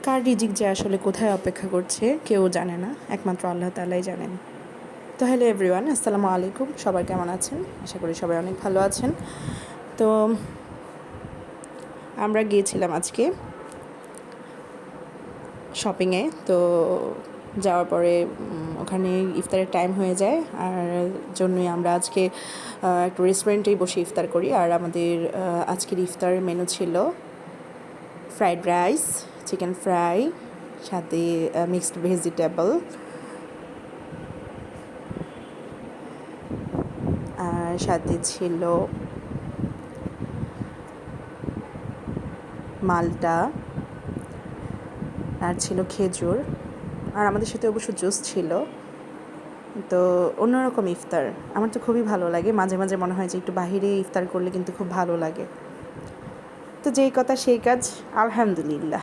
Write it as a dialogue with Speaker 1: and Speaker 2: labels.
Speaker 1: কার রিজিক যে আসলে কোথায় অপেক্ষা করছে কেউ জানে না, একমাত্র আল্লাহ তাআলাই জানেন। তো হ্যালো এভরিওয়ান, আসসালামু আলাইকুম। সবাই কেমন আছেন? আশা করি সবাই অনেক ভালো আছেন। তো আমরা গিয়েছিলাম আজকে শপিংয়ে। তো যাওয়ার পরে ওখানে ইফতারের টাইম হয়ে যায়, আর জন্যই আমরা আজকে একটা রেস্টুরেন্টেই বসে ইফতার করি। আর আমাদের আজকের ইফতারের মেনু ছিল ফ্রাইড রাইস, চিকেন ফ্রাই, সাথে মিক্সড ভেজিটেবল, আর সাথে ছিল মালটা, আর ছিল খেজুর, আর আমাদের সাথে অবশ্য জুস ছিল। তো অন্যরকম ইফতার আমার তো খুবই ভালো লাগে। মাঝে মাঝে মনে হয় যে একটু বাহিরে ইফতার করলে কিন্তু খুব ভালো লাগে। তো যেই কথা সেই কাজ, আলহামদুলিল্লাহ।